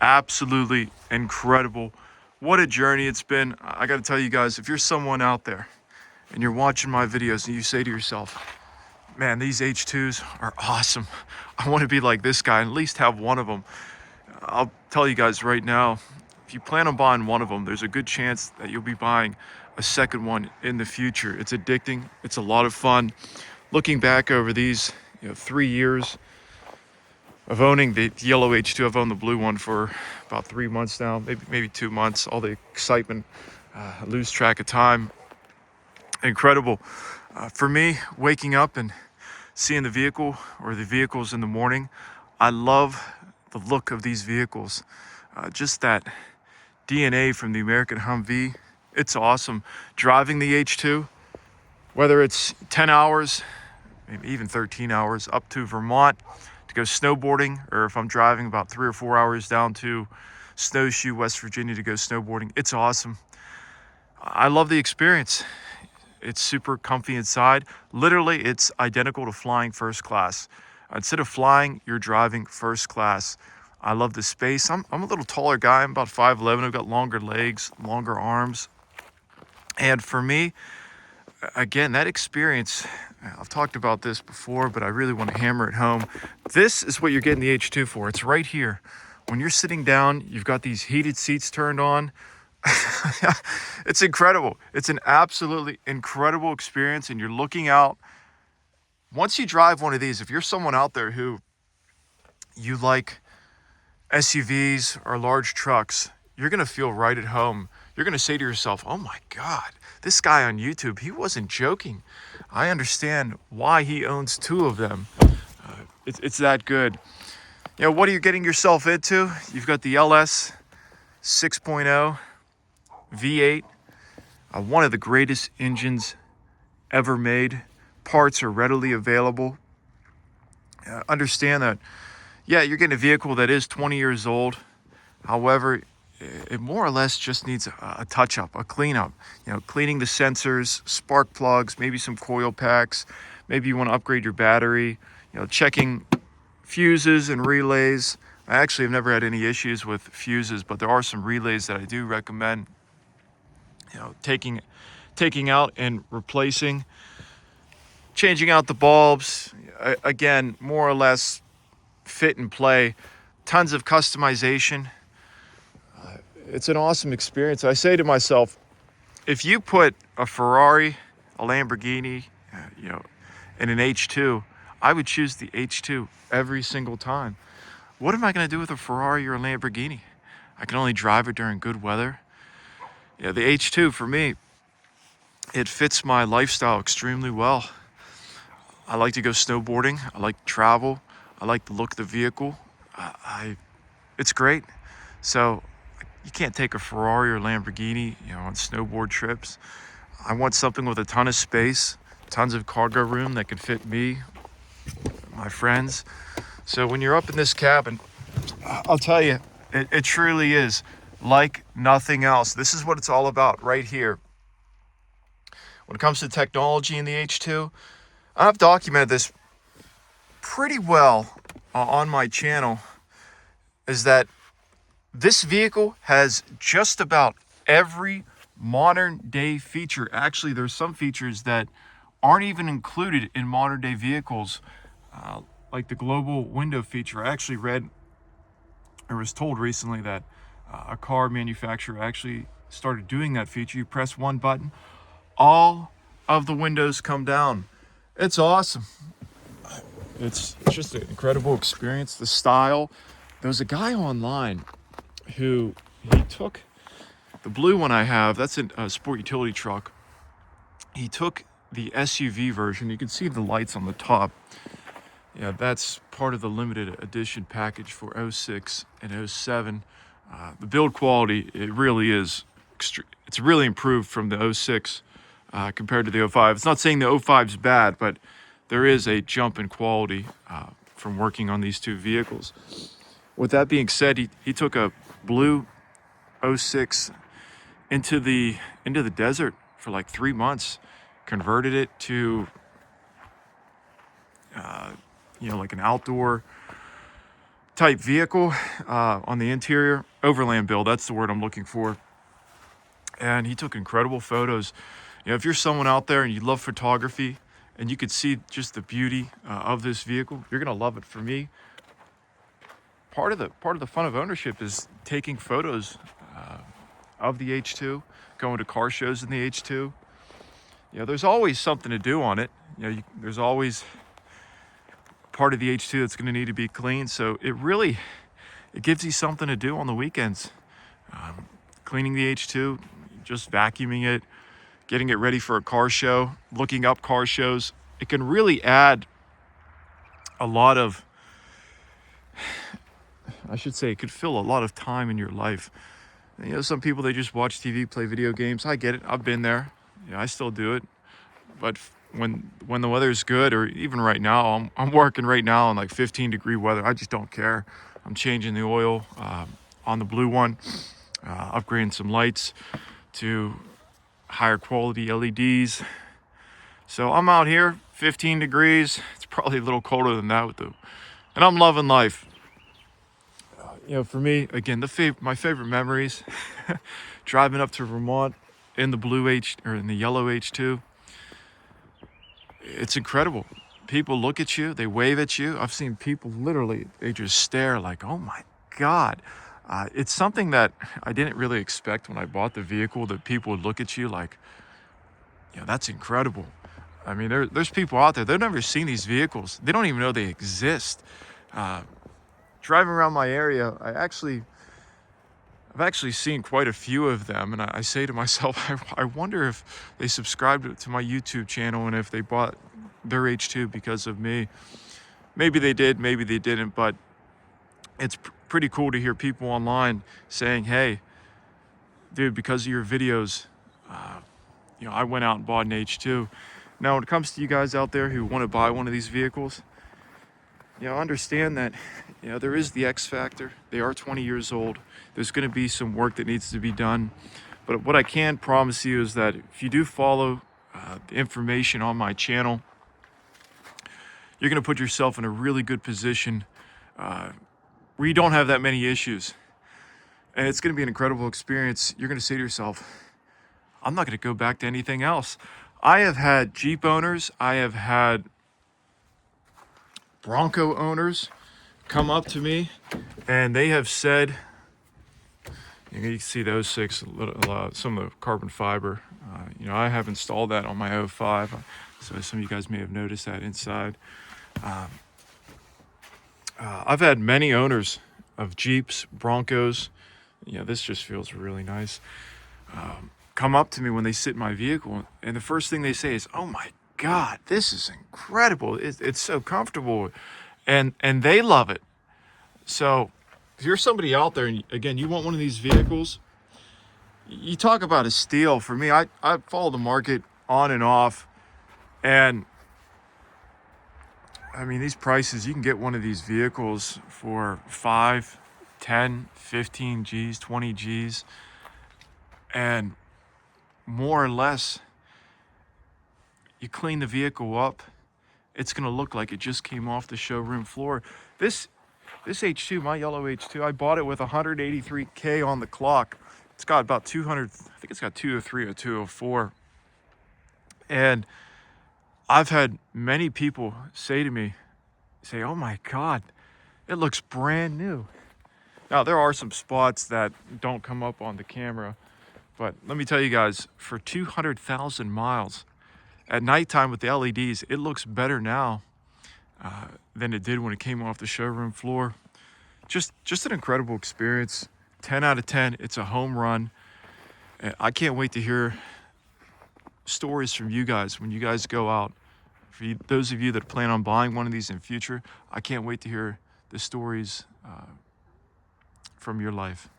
Absolutely incredible. What a journey it's been. I got to tell you guys, if you're someone out there and you're watching my videos and you say to yourself, man, these H2s are awesome. I want to be like this guy and at least have one of them. I'll tell you guys right now, if you plan on buying one of them, there's a good chance that you'll be buying a second one in the future. It's addicting. It's a lot of fun. Looking back over these, 3 years of owning the yellow H2, I've owned the blue one for about 3 months now, maybe 2 months. All the excitement, I lose track of time. Incredible. For me, waking up and seeing the vehicle or the vehicles in the morning, I love the look of these vehicles. Just that DNA from the American Humvee. It's awesome. Driving the H2, whether it's 10 hours, maybe even 13 hours up to Vermont to go snowboarding, or if I'm driving about 3 or 4 hours down to Snowshoe, West Virginia to go snowboarding, it's awesome. I love the experience. It's super comfy inside. Literally, it's identical to flying first class. Instead of flying, you're driving first class. I love the space. I'm a little taller guy. I'm about 5'11". I've got longer legs, longer arms. And for me, again, that experience, I've talked about this before, but I really want to hammer it home. This is what you're getting the H2 for. It's right here. When you're sitting down, you've got these heated seats turned on. It's incredible. It's an absolutely incredible experience, and you're looking out. Once you drive one of these, if you're someone out there who you like SUVs or large trucks, you're going to feel right at home. You're going to say to yourself, oh my God, this guy on YouTube, he wasn't joking. I understand why he owns 2 of them. It's that good. What are you getting yourself into? You've got the LS 6.0 V8, one of the greatest engines ever made. Parts are readily available. Understand that, you're getting a vehicle that is 20 years old. However, it more or less just needs a touch-up, a cleanup. Cleaning the sensors, spark plugs, maybe some coil packs. Maybe you want to upgrade your battery. Checking fuses and relays. I actually have never had any issues with fuses, but there are some relays that I do recommend taking out and replacing. Changing out the bulbs, again, more or less fit and play. Tons of customization. It's an awesome experience. I say to myself, if you put a Ferrari, a Lamborghini, in an H2, I would choose the H2 every single time. What am I going to do with a Ferrari or a Lamborghini? I can only drive it during good weather. The H2 for me, it fits my lifestyle extremely well. I like to go snowboarding. I like to travel. I like the look of the vehicle. It's great. So you can't take a Ferrari or Lamborghini, on snowboard trips. I want something with a ton of space, tons of cargo room that can fit me, my friends. So when you're up in this cabin, I'll tell you, it truly is like nothing else. This is what it's all about right here. When it comes to technology in the H2, I've documented this pretty well on my channel, is that this vehicle has just about every modern day feature. Actually, there's some features that aren't even included in modern day vehicles, like the global window feature. I actually read or was told recently that a car manufacturer actually started doing that feature. You press one button, all of the windows come down. It's awesome. It's just an incredible experience. The style. There was a guy online who he took the blue one I have. That's a sport utility truck. He took the SUV version. You can see the lights on the top. That's part of the limited edition package for 06 and 07. The build quality, it really is. It's really improved from the 06 compared to the 05. It's not saying the 05 is bad, but there is a jump in quality from working on these 2 vehicles. With that being said, he took a blue 06 into the desert for like 3 months, converted it to like an outdoor type vehicle on the interior. Overland build, that's the word I'm looking for. And he took incredible photos. You know, if you're someone out there and you love photography and you could see just the beauty of this vehicle, you're gonna love it. For me, part of the fun of ownership is taking photos of the H2, going to car shows in the H2. You know, there's always something to do on it. You know, there's always part of the H2 that's going to need to be cleaned. So it gives you something to do on the weekends. Cleaning the H2, just vacuuming it, getting it ready for a car show, looking up car shows. It can really add a lot of, I should say, it could fill a lot of time in your life. You know, some people, they just watch TV, play video games. I get it. I've been there. Yeah, I still do it. But when the weather's good, or even right now, I'm working right now in like 15-degree weather. I just don't care. I'm changing the oil on the blue one, upgrading some lights to higher quality LEDs. So I'm out here, 15 degrees. It's probably a little colder than that and I'm loving life. You know, for me, again, my favorite memories, driving up to Vermont in the in the yellow H2. It's incredible. People look at you, they wave at you. I've seen people literally, they just stare like, oh my God. It's something that I didn't really expect when I bought the vehicle, that people would look at you like, you know, that's incredible. I mean, there's people out there, they've never seen these vehicles. They don't even know they exist. Driving around my area, I've actually seen quite a few of them, and I say to myself, I wonder if they subscribed to my YouTube channel and if they bought their H2 because of me. Maybe they did, maybe they didn't, but it's pretty cool to hear people online saying, hey, dude, because of your videos, you know, I went out and bought an H2. Now, when it comes to you guys out there who want to buy one of these vehicles, you know, understand that, you know, there is the X factor. They are 20 years old. There's going to be some work that needs to be done. But what I can promise you is that if you do follow the information on my channel, you're going to put yourself in a really good position where you don't have that many issues. And it's going to be an incredible experience. You're going to say to yourself, I'm not going to go back to anything else. I have had Jeep owners, I have had Bronco owners come up to me, and they have said, you can see those six, some of the carbon fiber. You know, I have installed that on my 05, so some of you guys may have noticed that inside. I've had many owners of Jeeps, Broncos. You know, this just feels really nice. Come up to me when they sit in my vehicle, and the first thing they say is, oh my God, this is incredible. It's so comfortable, and they love it. So if you're somebody out there, and again, you want one of these vehicles, you talk about a steal. For me, I follow the market on and off, and I mean, these prices, you can get one of these vehicles for 5, 10, 15 G's, 20 G's, and more or less, you clean the vehicle up, it's going to look like it just came off the showroom floor. This H2, my yellow H2, I bought it with 183K on the clock. It's got about 200, I think it's got 203 or 204. And I've had many people say to me, oh my God, it looks brand new. Now, there are some spots that don't come up on the camera, but let me tell you guys, for 200,000 miles, at nighttime with the LEDs, it looks better now than it did when it came off the showroom floor. Just an incredible experience. 10 out of 10. It's a home run. I can't wait to hear stories from you guys when you guys go out. For those of you that plan on buying one of these in future, I can't wait to hear the stories from your life.